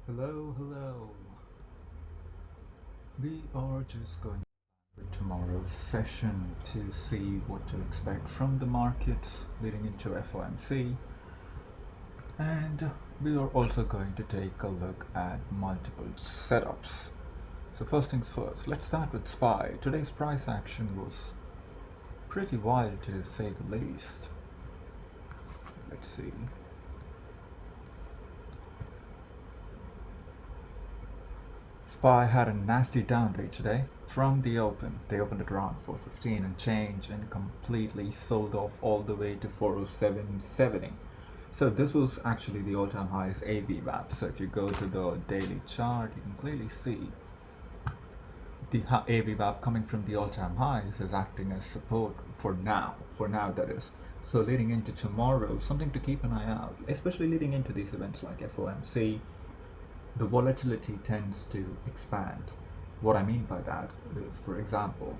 Hello, hello. We are just going to tomorrow's session to see what to expect from the markets leading into FOMC, and we are also going to take a look at multiple setups. So first things first, let's start with SPY. Today's price action was pretty wild to say the least. Let's see. SPY had a nasty down day today from the open. They opened at around 415 and change and completely sold off all the way to 407.70. So this was actually the all-time highest AVWAPS. So if you go to the daily chart, you can clearly see the AVWAP coming from the all-time highs is acting as support for now that is. So leading into tomorrow, something to keep an eye out, especially leading into these events like FOMC. The volatility tends to expand. What I mean by that is, for example,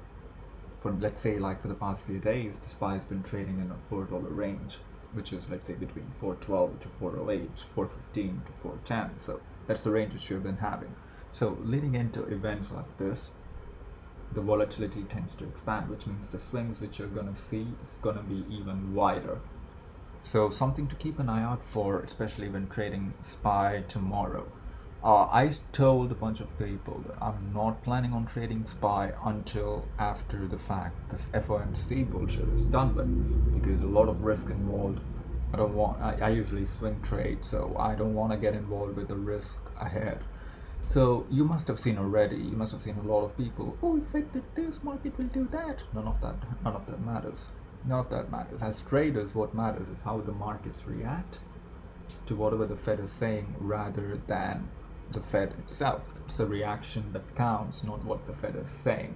let's say like for the past few days, the SPY has been trading in a $4 range, which is let's say between 412 to 408, 415 to 410. So that's the range which you've been having. So leading into events like this, the volatility tends to expand, which means the swings which you're gonna see is gonna be even wider. So something to keep an eye out for, especially when trading SPY tomorrow. I told a bunch of people that I'm not planning on trading SPY until after the fact this FOMC bullshit is done with, because a lot of risk involved. I usually swing trade, so I don't want to get involved with the risk ahead. So you must have seen already, you must have seen a lot of people, oh, if Fed did this, market will do that. None of that matters. None of that matters. As traders, what matters is how the markets react to whatever the Fed is saying rather than the Fed itself. It's the reaction that counts, not what the Fed is saying.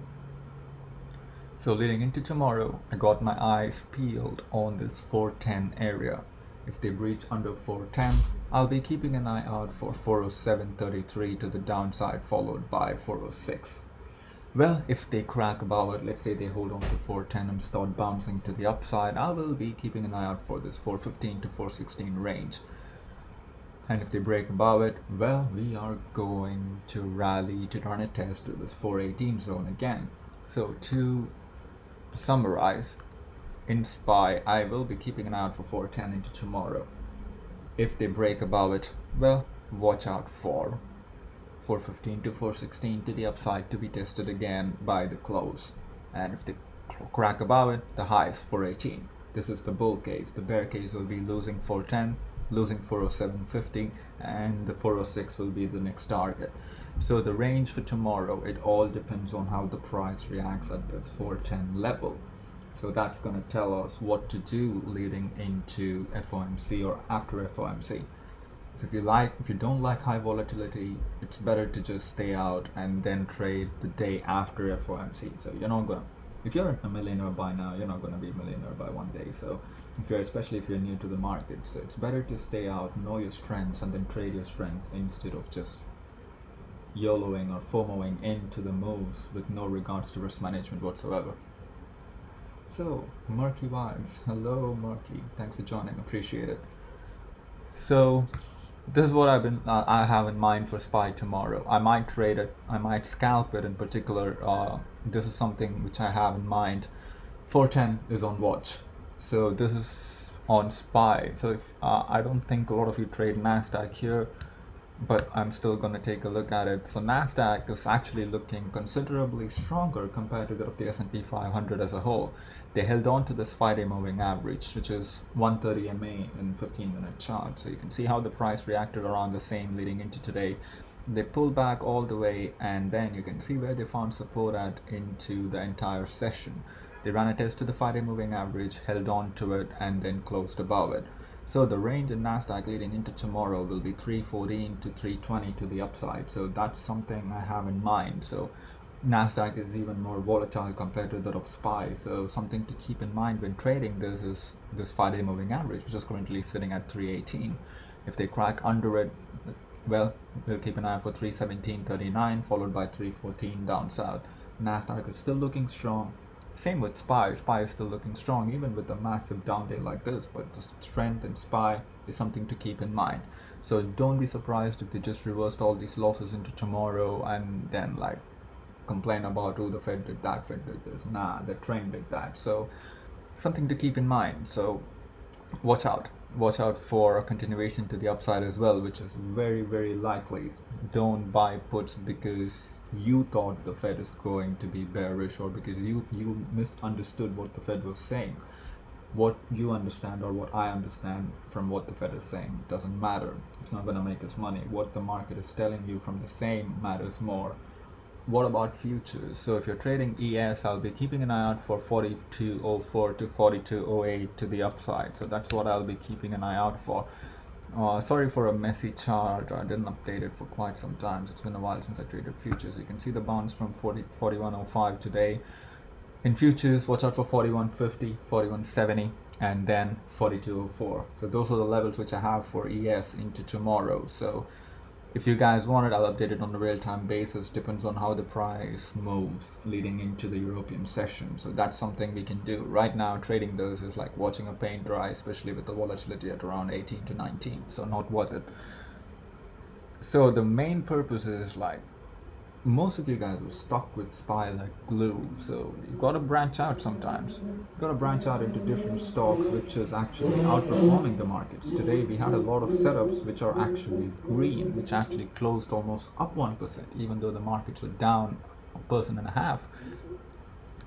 So leading into tomorrow, I got my eyes peeled on this 410 area. If they breach under 410, I'll be keeping an eye out for 407.33 to the downside, followed by 406. Well, if they crack above it, let's say they hold on to 410 and start bouncing to the upside, I will be keeping an eye out for this 415 to 416 range. And if they break above it, well, we are going to rally to run a test to this 418 zone again. So to summarize, in SPY, I will be keeping an eye out for 410 into tomorrow. If they break above it, well, watch out for 415 to 416 to the upside to be tested again by the close. And if they crack above it, the high is 418. This is the bull case. The bear case will be losing 410, losing 407.50, and the 406 will be the next target. So the range for tomorrow, it all depends on how the price reacts at this 410 level. So that's going to tell us what to do leading into FOMC or after FOMC. So if you don't like high volatility, it's better to just stay out and then trade the day after FOMC. So you're not gonna, if you're a millionaire by now, you're not gonna be a millionaire by one day. So especially if you're new to the market, so it's better to stay out, know your strengths, and then trade your strengths instead of just YOLOing or FOMOing into the moves with no regards to risk management whatsoever. So, Murky Vibes. Hello, Murky. Thanks for joining. Appreciate it. So, this is what I have in mind for SPY tomorrow. I might trade it. I might scalp it in particular. This is something which I have in mind. 410 is on watch. So this is on SPY. So if I don't think a lot of you trade NASDAQ here, but I'm still going to take a look at it. So NASDAQ is actually looking considerably stronger compared to that of the S&P 500 as a whole. They held on to this 5-day moving average, which is 130 MA in 15-minute chart. So you can see how the price reacted around the same leading into today. They pulled back all the way, and then you can see where they found support at into the entire session. They ran a test to the 5-day moving average, held on to it, and then closed above it. So the range in NASDAQ leading into tomorrow will be 314 to 320 to the upside. So that's something I have in mind. So NASDAQ is even more volatile compared to that of SPY. So something to keep in mind when trading this is this 5-day moving average, which is currently sitting at 318. If they crack under it, well, we'll keep an eye out for 317.39 followed by 314 down south. NASDAQ is still looking strong. Same with SPY. SPY is still looking strong even with a massive down day like this, but the strength in SPY is something to keep in mind. So don't be surprised if they just reversed all these losses into tomorrow and then like complain about, oh, the Fed did that, Fed did this. Nah, the trend did that. So something to keep in mind. So watch out. Watch out for a continuation to the upside as well, which is very, very likely. Don't buy puts because you thought the Fed is going to be bearish, or because you misunderstood what the Fed was saying. What you understand or what I understand from what the Fed is saying doesn't matter. It's not going to make us money. What the market is telling you from the same matters more. What about futures? So if you're trading ES, I'll be keeping an eye out for 42.04 to 42.08 to the upside. So that's what I'll be keeping an eye out for. Sorry for a messy chart. I didn't update it for quite some time. It's been a while since I traded futures. You can see the bounce from 41.05 today. In futures, watch out for 41.50, 41.70, and then 42.04. So those are the levels which I have for ES into tomorrow. So if you guys want it, I'll update it on a real-time basis. Depends on how the price moves leading into the European session. So that's something we can do. Right now, trading those is like watching a paint dry, especially with the volatility at around 18 to 19. So not worth it. So the main purpose is like, most of you guys are stuck with SPY like glue. So you got to branch out sometimes. You got to branch out into different stocks, which is actually outperforming the markets. Today we had a lot of setups which are actually green, which actually closed almost up 1%, even though the markets were down 1.5%.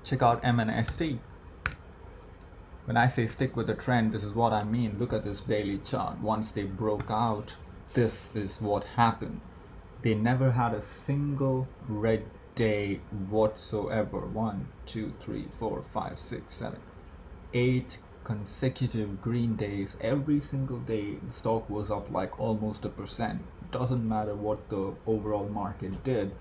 Check out MNST. When I say stick with the trend, this is what I mean. Look at this daily chart. Once they broke out, this is what happened. They never had a single red day whatsoever. 1, 2, 3, 4, 5, 6, 7, 8 consecutive green days. Every single day the stock was up like almost 1%. Doesn't matter what the overall market did,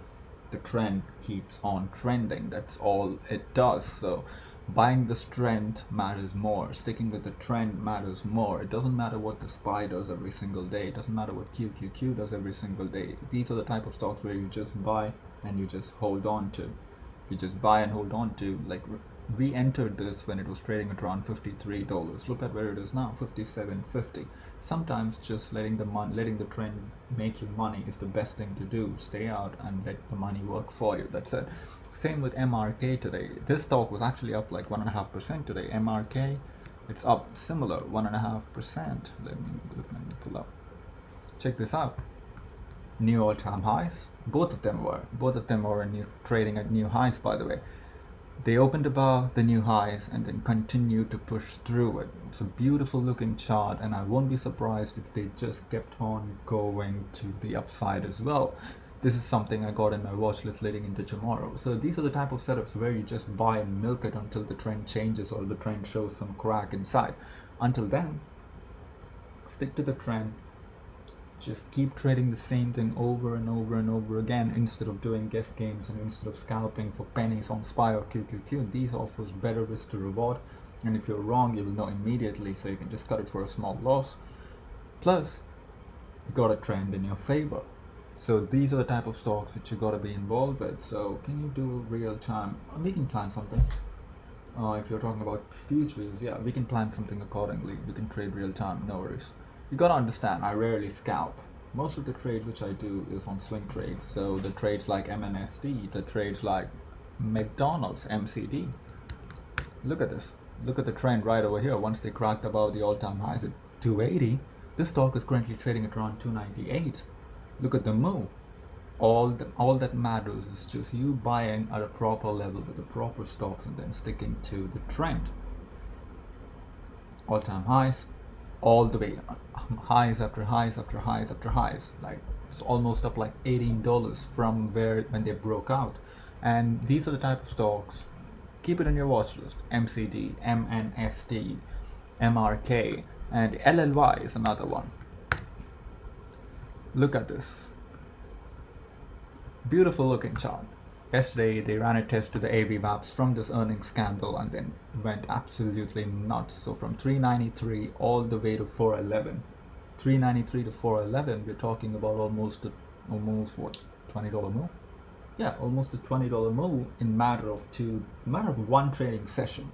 the trend keeps on trending. That's all it does. So buying this trend matters more. Sticking with the trend matters more. It doesn't matter what the SPY does every single day. It doesn't matter what QQQ does every single day. These are the type of stocks where you just buy and you just hold on to. You just buy and hold on to. Like we entered this when it was trading at around $53. Look at where it is now, $57.50. Sometimes just letting the trend make you money is the best thing to do. Stay out and let the money work for you. That's it. Same with MRK today. This stock was actually up like 1.5% today. MRK, it's up similar 1.5%. Let me pull up. Check this out. New all-time highs. Both of them were trading at new highs, by the way. They opened above the new highs and then continued to push through it. It's a beautiful looking chart, and I won't be surprised if they just kept on going to the upside as well. This is something I got in my watch list leading into tomorrow. So these are the type of setups where you just buy and milk it until the trend changes or the trend shows some crack inside. Until then, stick to the trend. Just keep trading the same thing over and over and over again instead of doing guess games and instead of scalping for pennies on SPY or QQQ. These offers better risk to reward. And if you're wrong, you will know immediately, so you can just cut it for a small loss. Plus, you got a trend in your favor. So these are the type of stocks which you got to be involved with. So can you do real time? We can plan something. If you're talking about futures, yeah, we can plan something accordingly. We can trade real time, no worries. You got to understand, I rarely scalp. Most of the trades which I do is on swing trades. So the trades like MNST, the trades like McDonald's, MCD. Look at this. Look at the trend right over here. Once they cracked above the all-time highs at 280, this stock is currently trading at around 298. Look at the move. All that matters is just you buying at a proper level with the proper stocks and then sticking to the trend. All-time highs, all the way, highs after highs after highs after highs. Like it's almost up like $18 from when they broke out. And these are the type of stocks. Keep it on your watch list. MCD, MNST, MRK, and LLY is another one. Look at this. Beautiful looking chart. Yesterday they ran a test to the AVWAPS from this earnings scandal and then went absolutely nuts. So from 393 all the way to 411. 393 to 411, we're talking about almost what, $20 move? Yeah, almost a $20 move in matter of one trading session.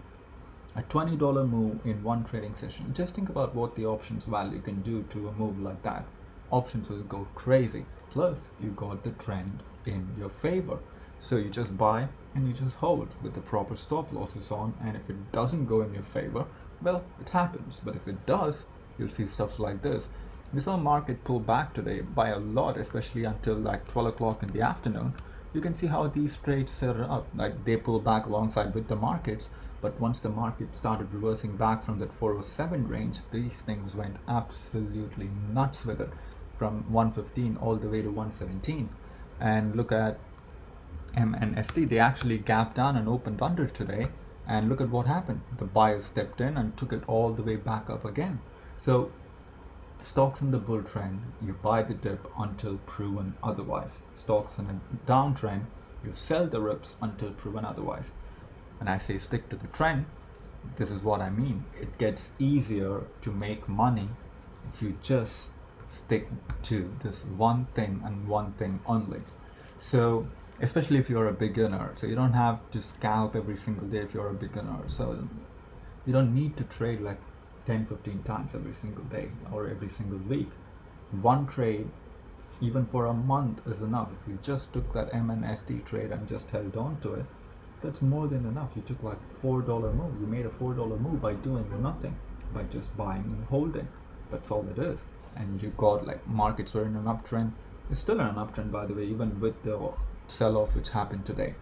A $20 move in one trading session. Just think about what the options value can do to a move like that. options will go crazy. Plus, you got the trend in your favor. So you just buy and you just hold with the proper stop losses on, and if it doesn't go in your favor, well, it happens. But if it does, you'll see stuff like this. We saw market pull back today by a lot, especially until like 12 o'clock in the afternoon. You can see how these trades set up, like they pull back alongside with the markets, but once the market started reversing back from that 407 range, these things went absolutely nuts with it, from 115 all the way to 117. And look at MNST, they actually gapped down and opened under today, and look at what happened. The buyer stepped in and took it all the way back up again. So stocks in the bull trend, you buy the dip until proven otherwise. Stocks in a downtrend, you sell the rips until proven otherwise. When I say stick to the trend, this is what I mean. It gets easier to make money if you just stick to this one thing and one thing only. So especially if you're a beginner, so you don't have to scalp every single day if you're a beginner. So you don't need to trade like 10-15 times every single day or every single week. One trade, even for a month, is enough. If you just took that MNST trade and just held on to it, that's more than enough. You took like $4 move. You made a $4 move by doing nothing, by just buying and holding. That's all it is. And you got like markets were in an uptrend. It's still in an uptrend, by the way, even with the sell-off which happened today.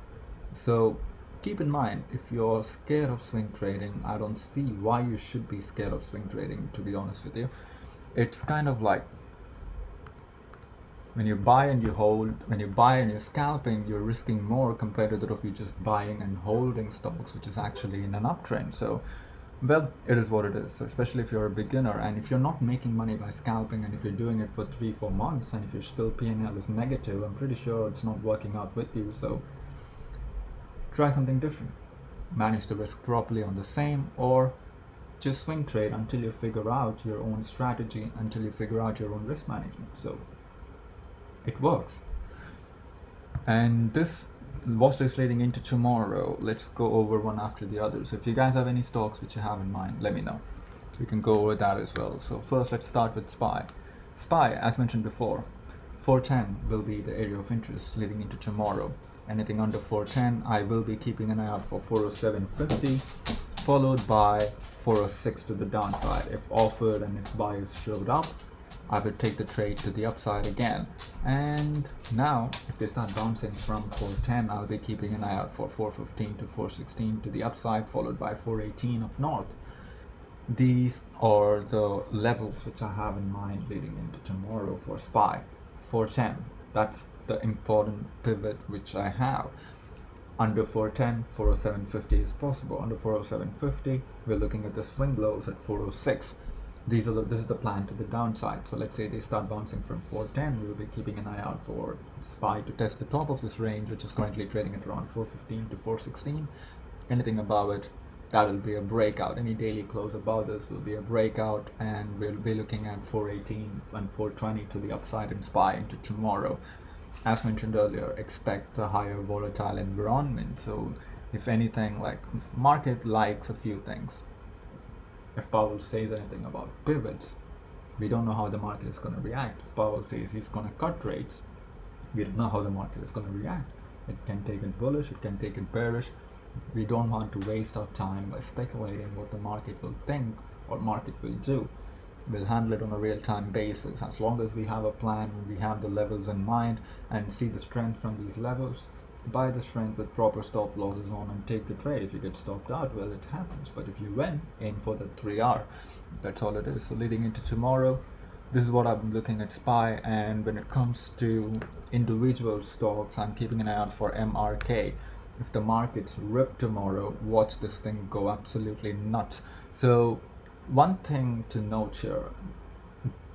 So keep in mind, if you're scared of swing trading, I don't see why you should be scared of swing trading, to be honest with you. It's kind of like when you buy and you hold, when you buy and you're scalping, you're risking more compared to that of you just buying and holding stocks, which is actually in an uptrend. So, well, it is what it is. So especially if you're a beginner and if you're not making money by scalping, and if you're doing it for 3-4 months and if your still P&L is negative, I'm pretty sure it's not working out with you. So try something different. Manage the risk properly on the same, or just swing trade until you figure out your own strategy, until you figure out your own risk management. So it works. And watch this leading into tomorrow. Let's go over one after the other. So if you guys have any stocks which you have in mind, let me know. We can go over that as well. So first, let's start with SPY. SPY, as mentioned before, 410 will be the area of interest leading into tomorrow. Anything under 410, I will be keeping an eye out for 407.50, followed by 406 to the downside. If offered and if buyers showed up, I will take the trade to the upside again. And now, if they start bouncing from 410, I'll be keeping an eye out for 415 to 416 to the upside, followed by 418 up north. These are the levels which I have in mind leading into tomorrow for SPY. 410, that's the important pivot which I have. Under 410, 407.50 is possible. Under 407.50, we're looking at the swing lows at 406. This is the plan to the downside. So let's say they start bouncing from 410, we'll be keeping an eye out for SPY to test the top of this range, which is currently trading at around 415 to 416. Anything above it, that will be a breakout. Any daily close above this will be a breakout, and we'll be looking at 418 and 420 to the upside in SPY into tomorrow. As mentioned earlier, expect a higher volatile environment. So if anything, like market likes a few things. If Powell says anything about pivots, we don't know how the market is going to react. If Powell says he's going to cut rates, we don't know how the market is going to react. It can take it bullish, it can take it bearish. We don't want to waste our time by speculating what the market will think or market will do. We'll handle it on a real-time basis. As long as we have a plan, we have the levels in mind and see the strength from these levels, buy the strength with proper stop losses on and take the trade. If you get stopped out, well, it happens. But if you win, aim for the 3R. That's all it is. So leading into tomorrow, this is what I'm looking at SPY. And when it comes to individual stocks, I'm keeping an eye out for MRK. If the markets rip tomorrow, watch this thing go absolutely nuts. So one thing to note here,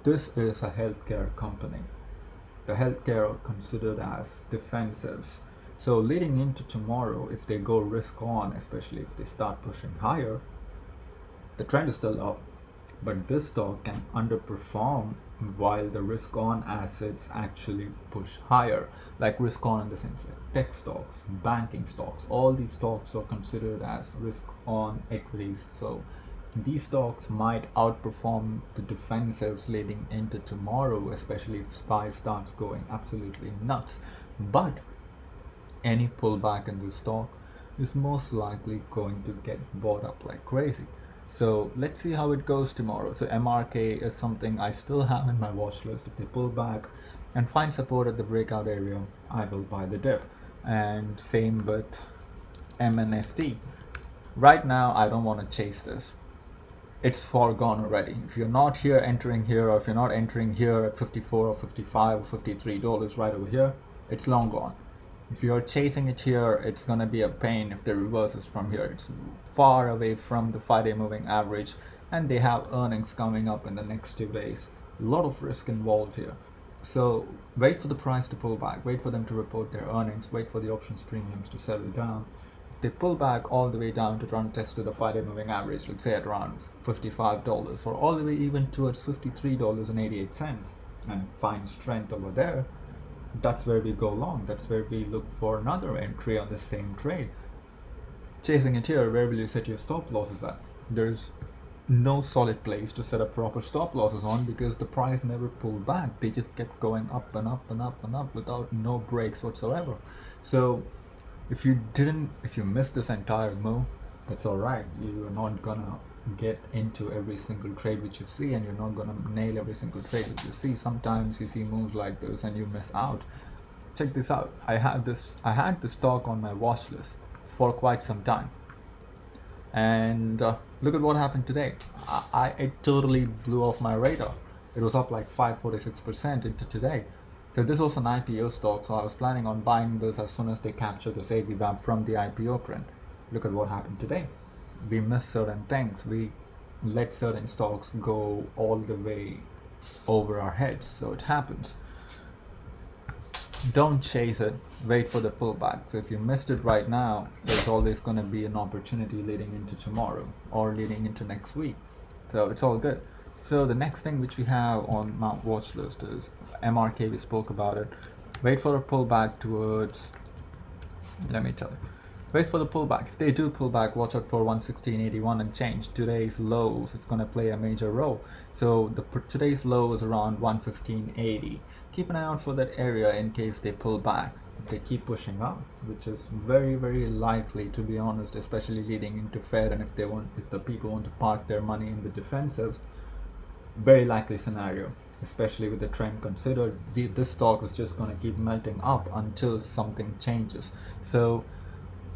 this is a healthcare company. The healthcare are considered as defensives. So leading into tomorrow, if they go risk on, especially if they start pushing higher, the trend is still up, but this stock can underperform while the risk on assets actually push higher. Like risk on in the sense like tech stocks, banking stocks, all these stocks are considered as risk on equities. So these stocks might outperform the defensives leading into tomorrow, especially if SPY starts going absolutely nuts. But any pullback in this stock is most likely going to get bought up like crazy. So let's see how it goes tomorrow. So MRK is something I still have in my watch list. If they pull back and find support at the breakout area, I will buy the dip. And same with MNST. Right now, I don't want to chase this. It's foregone already. If you're not here entering here, or if you're not entering here at 54 or 55 or $53 right over here, it's long gone. If you're chasing it here, it's gonna be a pain if the reverses from here. It's far away from the 5-day moving average, and they have earnings coming up in the next 2 days. A lot of risk involved here. So wait for the price to pull back, wait for them to report their earnings, wait for the options premiums to settle down. If they pull back all the way down to run test to the 5-day moving average, let's say at around $55, or all the way even towards $53.88, and find strength over there, that's where we go long. That's where we look for another entry on the same trade. Chasing it here, where will you set your stop losses at? There's no solid place to set up proper stop losses on, because the price never pulled back. They just kept going up and up and up and up without no breaks whatsoever. So if you missed this entire move, that's all right. You're not gonna get into every single trade which you see, and you're not gonna nail every single trade which you see. Sometimes you see moves like this and you miss out. Check this out. I had this stock on my watch list for quite some time, and look at what happened today. It totally blew off my radar. It was up like 546% into today. So this was an IPO stock, so I was planning on buying this as soon as they capture this AVWAP from the IPO print. Look at what happened today. We missed certain things. We let certain stocks go all the way over our heads. So it happens. Don't chase it. Wait for the pullback. So if you missed it right now, there's always going to be an opportunity leading into tomorrow or leading into next week. So it's all good. So the next thing which we have on my watch list is MRK. We spoke about it. Wait for a pullback towards, let me tell you. Wait for the pullback. If they do pull back, watch out for 116.81 and change. Today's lows, it's going to play a major role. So today's low is around 115.80. Keep an eye out for that area in case they pull back. If they keep pushing up, which is very, very likely, to be honest, especially leading into Fed, and if the people want to park their money in the defensives, very likely scenario, especially with the trend considered. This stock is just going to keep melting up until something changes. So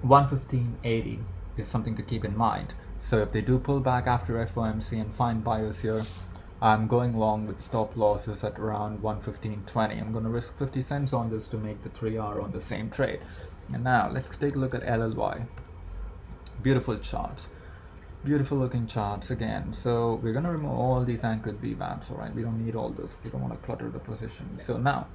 115.80 is something to keep in mind. So if they do pull back after FOMC and find buyers here, I'm going long with stop losses at around 115.20. I'm going to risk 50 cents on this to make the 3R on the same trade. And now let's take a look at LLY. Beautiful charts. Beautiful looking charts again. So we're going to remove all these anchored VWAPs, alright? We don't need all this. We don't want to clutter the position. So now,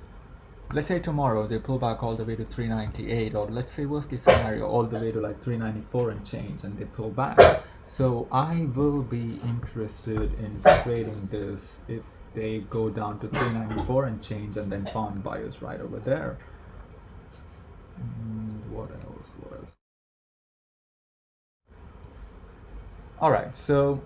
let's say tomorrow they pull back all the way to 398, or let's say worst case scenario all the way to like 394 and change, and they pull back. So I will be interested in trading this if they go down to 394 and change and then found buyers right over there. What else? Alright, so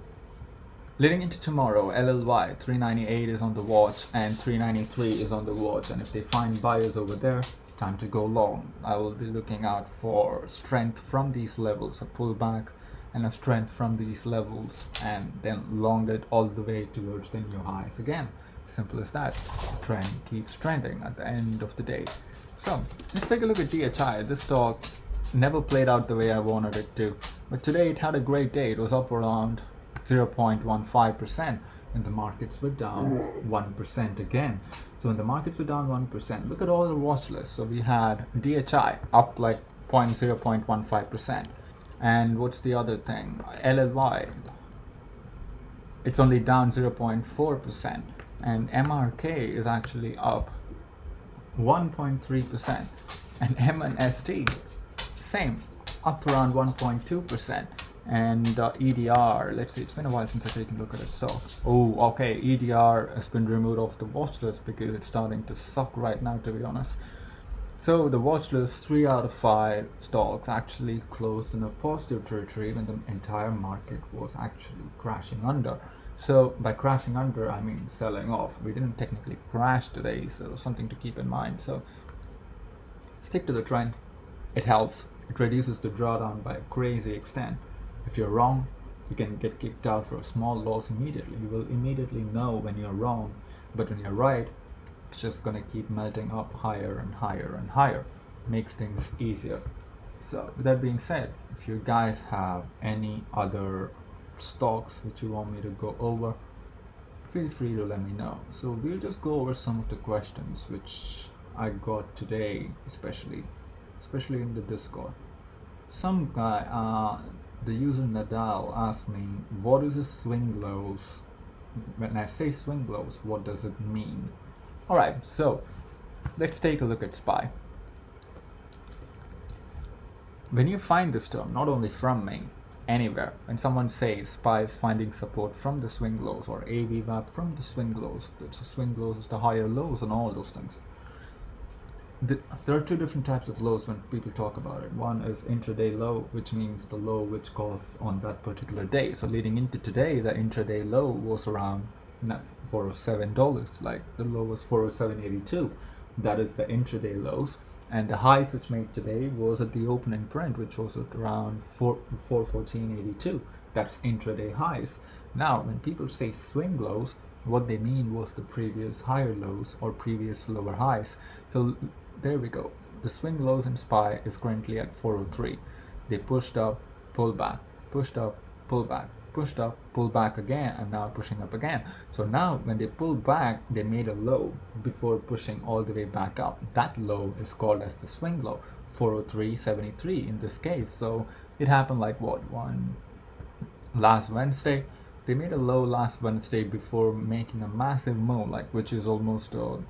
leading into tomorrow, LLY 398 is on the watch and 393 is on the watch, and if they find buyers over there, time to go long. I will be looking out for strength from these levels, a pullback and a strength from these levels, and then long it all the way towards the new highs again. Simple as that. The trend keeps trending at the end of the day. So let's take a look at DHI. This stock never played out the way I wanted it to, but today it had a great day. It was up around 0.15%, and the markets were down 1% again. So when the markets were down 1%, look at all the watch lists. So we had DHI up like 0.15%, and what's the other thing? LLY, it's only down 0.4%, and MRK is actually up 1.3%, and MNST same, up around 1.2%. And EDR, let's see, it's been a while since I've taken a look at it. So, oh, okay, EDR has been removed off the watch list because it's starting to suck right now, to be honest. So the watch list, 3 out of 5 stocks actually closed in a positive territory when the entire market was actually crashing under. So by crashing under, I mean selling off. We didn't technically crash today, so something to keep in mind. So stick to the trend. It helps. It reduces the drawdown by a crazy extent. If you're wrong, you can get kicked out for a small loss immediately. You will immediately know when you're wrong, but when you're right, it's just gonna keep melting up higher and higher and higher. Makes things easier. So with that being said, if you guys have any other stocks which you want me to go over, feel free to let me know. So we'll just go over some of the questions which I got today, especially in the Discord. Some guy, the user Nadal, asked me, what is a swing lows? When I say swing lows, what does it mean? Alright, so let's take a look at SPY. When you find this term, not only from me, anywhere, when someone says SPY is finding support from the swing lows or AVWAPS from the swing lows, the swing lows is the higher lows and all those things. There are 2 different types of lows when people talk about it. One is intraday low, which means the low which caused on that particular day. So leading into today, the intraday low was around $407, like the low was 407.82. That is the intraday lows, and the highs which made today was at the opening print, which was at around 414.82. That's intraday highs. Now when people say swing lows, what they mean was the previous higher lows or previous lower highs. So there we go. The swing lows in SPY is currently at 403. They pushed up, pulled back, pushed up, pulled back, pushed up, pulled back again, and now pushing up again. So now when they pulled back, they made a low before pushing all the way back up. That low is called as the swing low, 403.73 in this case. So it happened like last Wednesday. They made a low last Wednesday before making a massive move, like which is almost a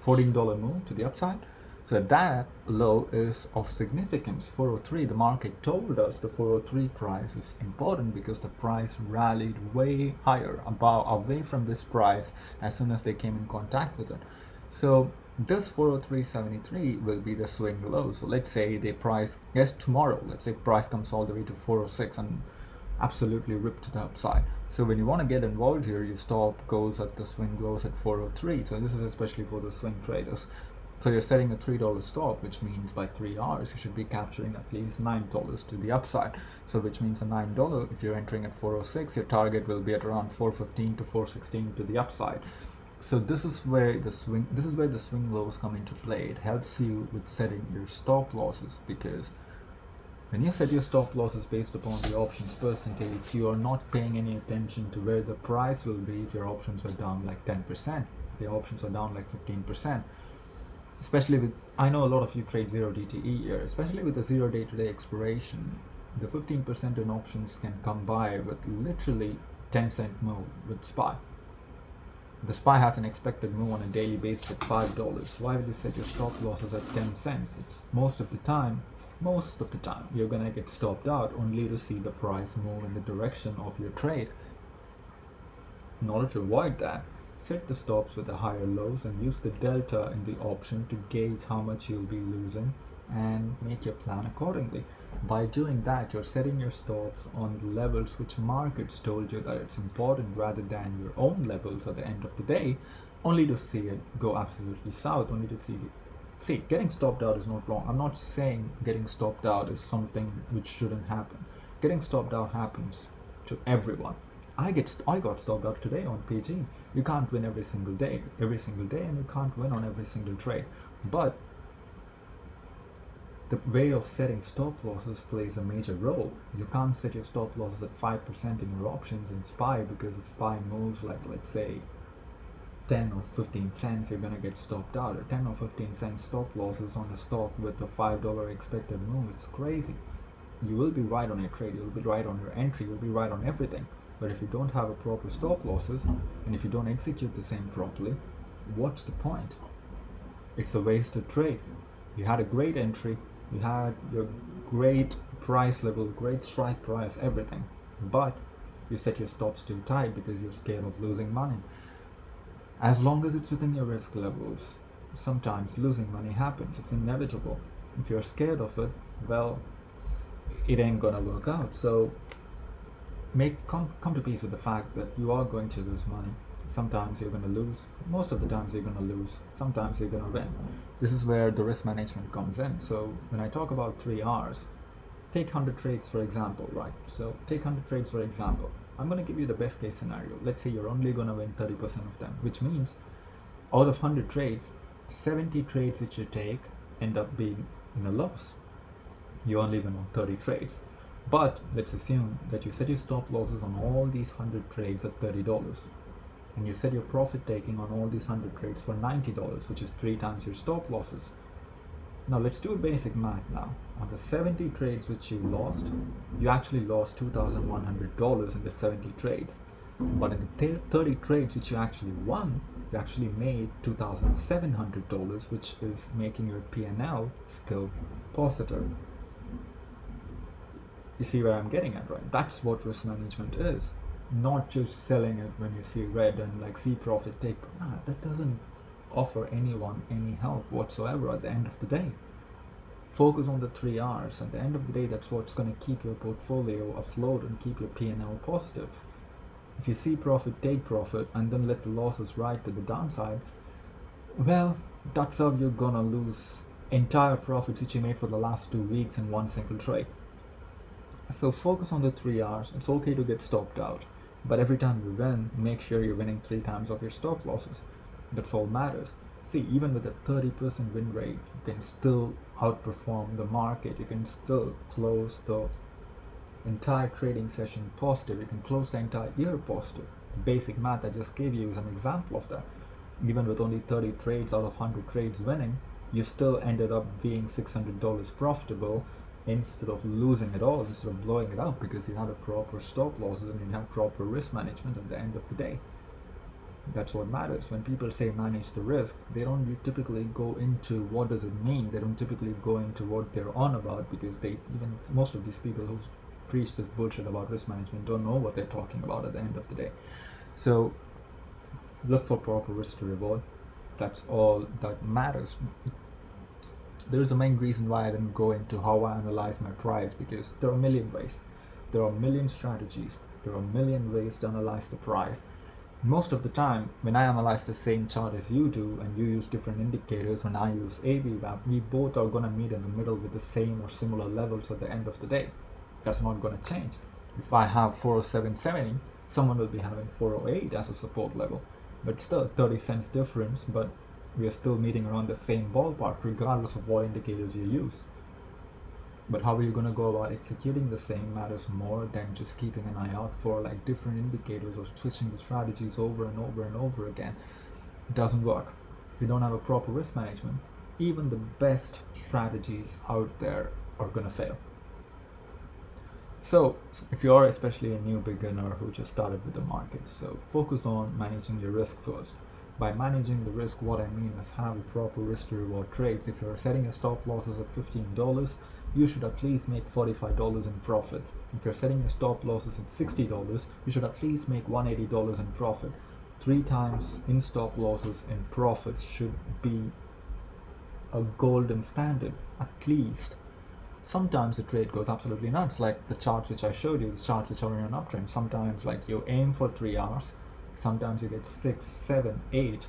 $14 move to the upside. So that low is of significance, 403. The market told us the 403 price is important because the price rallied way higher, away from this price as soon as they came in contact with it. So this 403.73 will be the swing low. So let's say they price, tomorrow, let's say price comes all the way to 406 and absolutely ripped to the upside. So when you want to get involved here, your stop goes at the swing lows at 403. So this is especially for the swing traders. So you're setting a $3 stop, which means by 3 hours you should be capturing at least $9 to the upside. So which means a $9, if you're entering at 406, your target will be at around 415 to 416 to the upside. So this is where the swing lows come into play. It helps you with setting your stop losses, because when you set your stop losses based upon the options percentage, you are not paying any attention to where the price will be if your options are down like 10%, if the options are down like 15%. Especially with, I know a lot of you trade 0 DTE here, especially with the 0 day-to-day expiration, the 15% in options can come by with literally 10-cent move with SPY. The SPY has an expected move on a daily basis at $5. Why would you set your stop losses at 10 cents? It's most of the time you're gonna get stopped out only to see the price move in the direction of your trade. In order to avoid that, set the stops with the higher lows and use the delta in the option to gauge how much you'll be losing and make your plan accordingly. By doing that, you're setting your stops on the levels which markets told you that it's important, rather than your own levels at the end of the day, only to see it go absolutely south, only to see getting stopped out is not wrong. I'm not saying getting stopped out is something which shouldn't happen. Getting stopped out happens to everyone. I got stopped out today on PG. You can't win every single day, and you can't win on every single trade. But the way of setting stop losses plays a major role. You can't set your stop losses at 5% in your options in SPY, because if SPY moves like, let's say, 10 or 15 cents, you're gonna get stopped out. Or 10 or 15 cent stop losses on a stock with a $5 expected move, it's crazy. You will be right on your trade, you'll be right on your entry, you'll be right on everything. But if you don't have a proper stop losses, and if you don't execute the same properly, what's the point? It's a wasted trade. You had a great entry, you had your great price level, great strike price, everything, but you set your stops too tight because you're scared of losing money. As long as it's within your risk levels, sometimes losing money happens. It's inevitable. If you're scared of it, well, it ain't gonna work out. So come to peace with the fact that you are going to lose money. Sometimes you're gonna lose. Most of the times you're gonna lose. Sometimes you're gonna win. This is where the risk management comes in. So when I talk about 3 R's, take 100 trades for example, right? So take 100 trades for example. I'm gonna give you the best case scenario. Let's say you're only gonna win 30% of them, which means out of 100 trades, 70 trades which you take end up being in a loss. You only win on 30 trades. But let's assume that you set your stop losses on all these 100 trades at $30, and you set your profit taking on all these 100 trades for $90, which is 3 times your stop losses. Now let's do a basic math now. On the 70 trades which you lost, you actually lost $2,100 in the 70 trades. But in the 30 trades which you actually won, you actually made $2,700, which is making your P&L still positive. You see where I'm getting at, right? That's what risk management is. Not just selling it when you see red and like see profit take. That doesn't offer anyone any help whatsoever at the end of the day. Focus on the 3 R's. At the end of the day, that's what's going to keep your portfolio afloat and keep your P&L positive. If you see profit, take profit, and then let the losses ride to the downside, well, that's how you're going to lose entire profits which you made for the last 2 weeks in one single trade. So focus on the 3 R's. It's okay to get stopped out, but every time you win, make sure you're winning 3 times of your stop losses. That's all matters. See, even with a 30% win rate, you can still outperform the market. You can still close the entire trading session positive. You can close the entire year positive. Basic math I just gave you is an example of that. Even with only 30 trades out of 100 trades winning, you still ended up being $600 profitable instead of losing it all, instead of blowing it out, because you had a proper stop losses and you have proper risk management at the end of the day. That's what matters. When people say manage the risk, they don't typically go into what does it mean. They don't typically go into what they're on about, because most of these people who preach this bullshit about risk management don't know what they're talking about at the end of the day. So look for proper risk to reward. That's all that matters. There's a main reason why I didn't go into how I analyze my price, because there are a million ways. There are a million strategies. There are a million ways to analyze the price. Most of the time, when I analyze the same chart as you do, and you use different indicators, when I use AVWAPS, we both are going to meet in the middle with the same or similar levels at the end of the day. That's not going to change. If I have 407.70, someone will be having 408 as a support level, but still 30 cents difference, but we are still meeting around the same ballpark regardless of what indicators you use. But how are you going to go about executing the same matters more than just keeping an eye out for like different indicators or switching the strategies over and over and over again. It doesn't work. If you don't have a proper risk management, even the best strategies out there are going to fail. So if you are especially a new beginner who just started with the market, so focus on managing your risk first. By managing the risk, what I mean is have a proper risk to reward trades. If you're setting your stop losses at $15, you should at least make $45 in profit. If you're setting your stop losses at $60, you should at least make $180 in profit. 3 times in stop losses in profits should be a golden standard, at least. Sometimes the trade goes absolutely nuts, like the charts which I showed you, the charts which are in an uptrend. Sometimes like you aim for 3 hours, sometimes you get 6, 7, 8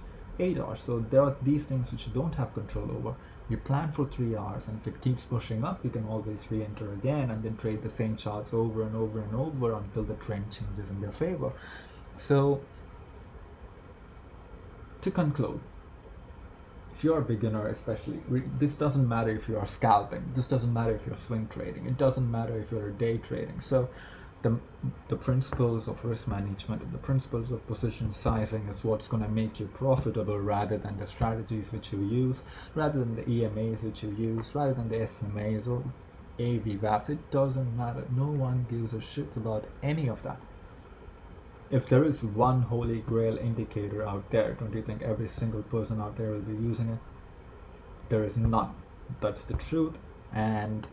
hours. So there are these things which you don't have control over. You plan for 3 hours, and if it keeps pushing up, you can always re-enter again and then trade the same charts over and over and over until the trend changes in their favor. So to conclude, if you're a beginner especially, this doesn't matter if you are scalping, this doesn't matter if you're swing trading, it doesn't matter if you're day trading. So the principles of risk management and the principles of position sizing is what's going to make you profitable, rather than the strategies which you use, rather than the EMAs which you use, rather than the SMAs or AVWAPS. It doesn't matter. No one gives a shit about any of that. If there is one holy grail indicator out there, don't you think every single person out there will be using it? There is none. That's the truth, and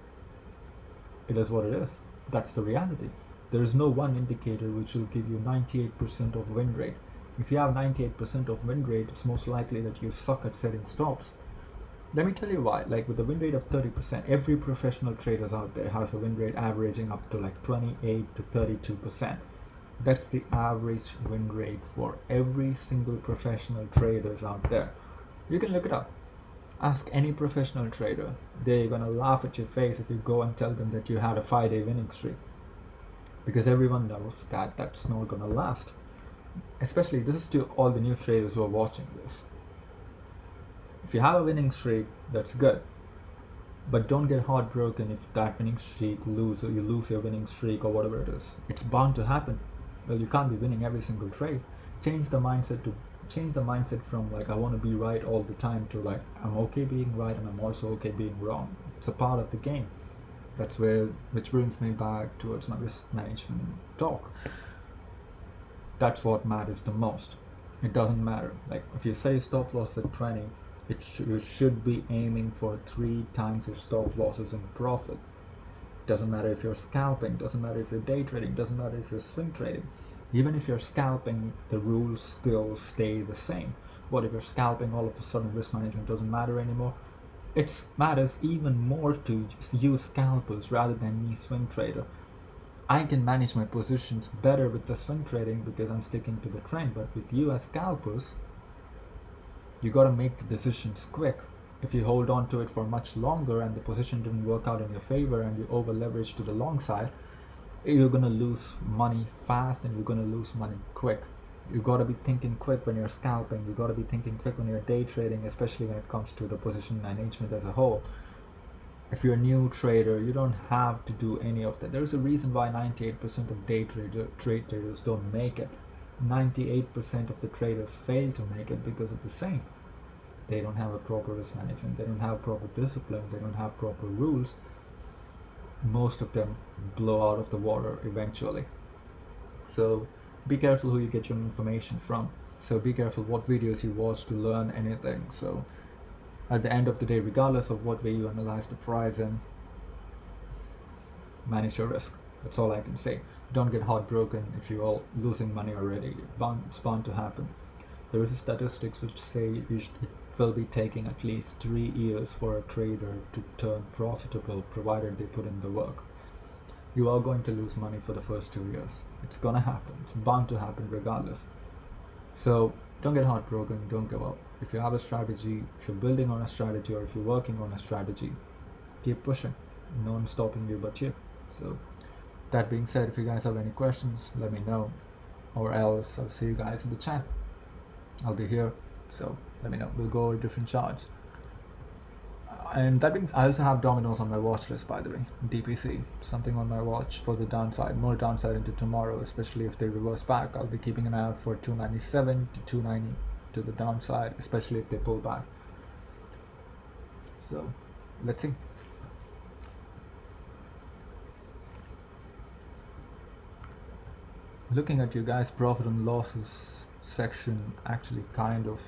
it is what it is. That's the reality. There is no one indicator which will give you 98% of win rate. If you have 98% of win rate, it's most likely that you suck at setting stops. Let me tell you why. Like with a win rate of 30%, every professional traders out there has a win rate averaging up to like 28 to 32%. That's the average win rate for every single professional traders out there. You can look it up. Ask any professional trader. They're gonna laugh at your face if you go and tell them that you had a 5-day winning streak, because everyone knows that that's not gonna last. Especially, this is to all the new traders who are watching this. If you have a winning streak, that's good, but don't get heartbroken if that winning streak you lose your winning streak or whatever it is. It's bound to happen. Well, you can't be winning every single trade. Change the mindset from like I want to be right all the time to like I'm okay being right and I'm also okay being wrong. It's a part of the game. Which brings me back towards my risk management talk. That's what matters the most. It doesn't matter. Like if you say stop loss at 20, you should be aiming for 3 times your stop losses in profit. Doesn't matter if you're scalping, doesn't matter if you're day trading, doesn't matter if you're swing trading. Even if you're scalping, the rules still stay the same. What if you're scalping, all of a sudden risk management doesn't matter anymore? It matters even more to you scalpers rather than me swing trader. I can manage my positions better with the swing trading because I'm sticking to the trend, but with you as scalpers, you got to make the decisions quick. If you hold on to it for much longer and the position didn't work out in your favor and you over leverage to the long side, you're going to lose money fast and you're going to lose money quick. You got to be thinking quick when you're scalping. You got to be thinking quick when you're day trading, especially when it comes to the position management as a whole. If you're a new trader, you don't have to do any of that. There's a reason why 98% of trade traders don't make it. 98% of the traders fail to make it because of the same. They don't have a proper risk management. They don't have proper discipline. They don't have proper rules. Most of them blow out of the water eventually. So be careful who you get your information from. So be careful what videos you watch to learn anything. So at the end of the day, regardless of what way you analyze the price in, manage your risk. That's all I can say. Don't get heartbroken if you're all losing money already. It's bound to happen. There is statistics which say it will be taking at least 3 years for a trader to turn profitable, provided they put in the work. You are going to lose money for the first 2 years. It's gonna happen. It's bound to happen regardless. So don't get heartbroken. Don't give up. If you have a strategy, if you're building on a strategy, or if you're working on a strategy, keep pushing. No one's stopping you but you. So that being said, if you guys have any questions, let me know, or else I'll see you guys in the chat. I'll be here, so let me know. We'll go over different charts. And that means I also have dominoes on my watch list, by the way. DPC, something on my watch for the downside, more downside into tomorrow, especially if they reverse back. I'll be keeping an eye out for 297 to 290 to the downside, especially if they pull back. So let's see. Looking at you guys' profit and losses section actually kind of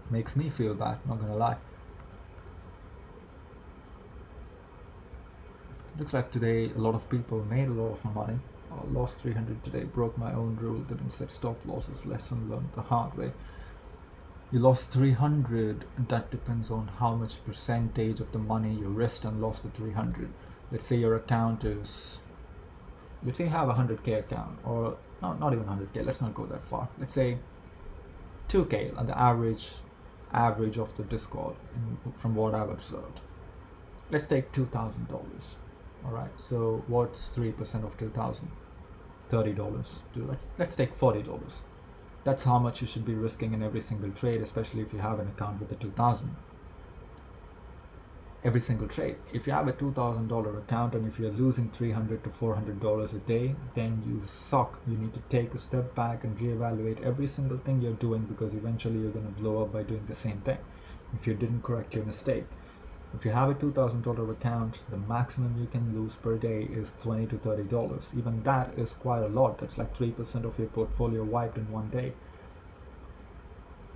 makes me feel bad, not gonna lie. Looks like today a lot of people made a lot of money. Lost 300 today, broke my own rule, didn't set stop losses, lesson learned the hard way. You lost 300, that depends on how much percentage of the money you risked and lost the 300. Let's say your account is, let's say you have a 100k account, or not even 100k, let's not go that far. Let's say 2k on the average of the Discord from what I've observed. Let's take $2,000. Alright, so what's 3% of 2,000? $30. Let's take $40. That's how much you should be risking in every single trade, especially if you have an account with the 2,000. Every single trade. If you have a $2,000 account and if you're losing $300 to $400 a day, then you suck. You need to take a step back and reevaluate every single thing you're doing, because eventually you're going to blow up by doing the same thing if you didn't correct your mistake. If you have a $2,000 account, the maximum you can lose per day is $20 to $30. Even that is quite a lot. That's like 3% of your portfolio wiped in one day.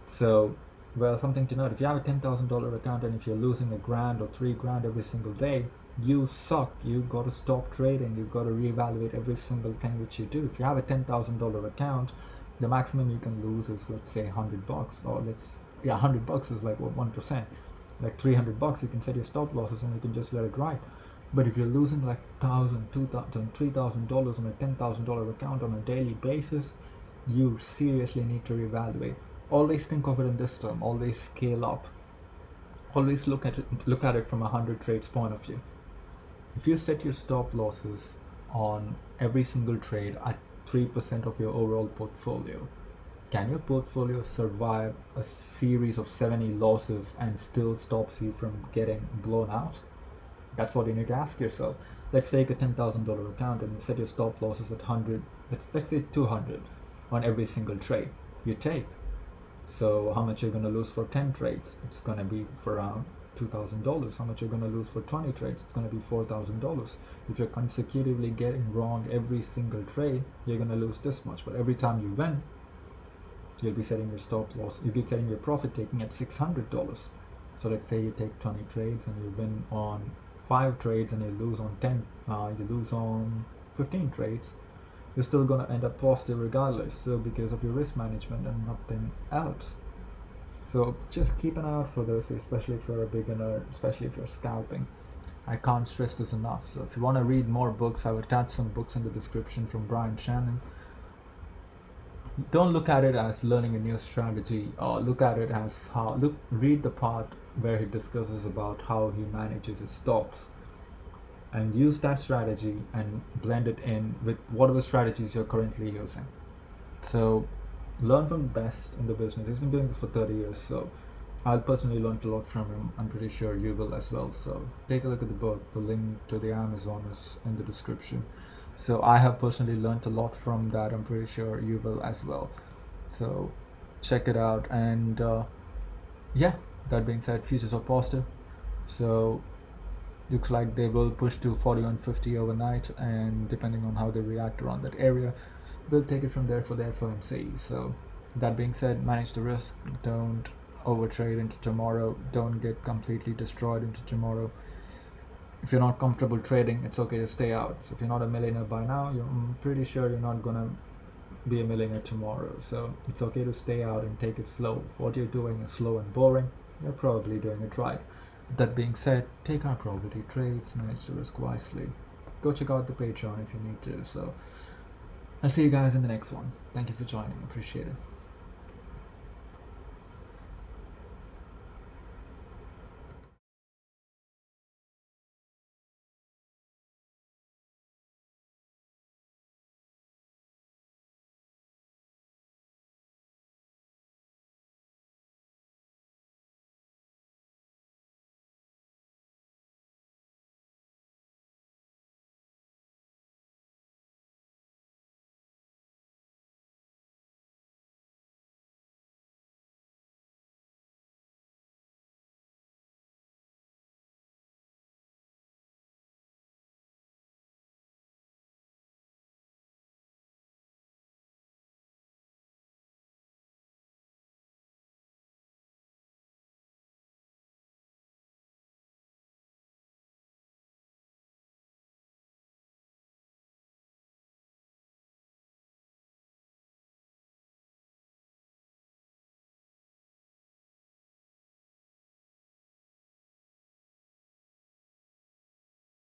So, well, something to note, if you have a $10,000 account and if you're losing $1,000 or $3,000 every single day, you suck. You got to stop trading. You got to reevaluate every single thing which you do. If you have a $10,000 account, The maximum you can lose is, let's say, $100, or $100 is like what, 1%. Like $300, you can set your stop losses and you can just let it ride. But if you're losing like $1,000, $2,000, $3,000 on a $10,000 account on a daily basis, you seriously need to reevaluate. Always think of it in this term. Always scale up. Always look at it from a 100 trades point of view. If you set your stop losses on every single trade at 3% of your overall portfolio, can your portfolio survive a series of 70 losses and still stops you from getting blown out? That's what you need to ask yourself. Let's take a $10,000 account and you set your stop losses at 100, let's say 200 on every single trade you take. So how much you're going to lose for 10 trades? It's going to be for around $2,000. How much you're going to lose for 20 trades? It's going to be $4,000. If you're consecutively getting wrong every single trade, you're going to lose this much. But every time you win, you'll be setting your stop loss. You'll be setting your profit taking at $600. So let's say you take 20 trades and you win on 5 trades and you lose on 10. You lose on 15 trades. You're still going to end up positive regardless. So because of your risk management and nothing else. So just keep an eye out for this, especially if you're a beginner, especially if you're scalping. I can't stress this enough. So if you want to read more books, I've attached some books in the description from Brian Shannon. Don't look at it as learning a new strategy, or look at it as read the part where he discusses about how he manages his stops, and use that strategy and blend it in with whatever strategies you're currently using. So learn from the best in the business. He's been doing this for 30 years, so I personally learned a lot from him. I'm pretty sure you will as well. So take a look at the book. The link to the Amazon is in the description. So I have personally learned a lot from that. I'm pretty sure you will as well. So check it out. And yeah, that being said, futures are positive. So looks like they will push to 41 50 overnight, and depending on how they react around that area, we'll take it from there for the FOMC. So that being said, manage the risk. Don't overtrade into tomorrow. Don't get completely destroyed into tomorrow. If you're not comfortable trading, it's okay to stay out. So if you're not a millionaire by now, I'm pretty sure you're not gonna be a millionaire tomorrow. So it's okay to stay out and take it slow. If what you're doing is slow and boring, you're probably doing it right. That being said, take our probability trades, manage the risk wisely. Go check out the Patreon if you need to. So I'll see you guys in the next one. Thank you for joining. Appreciate it.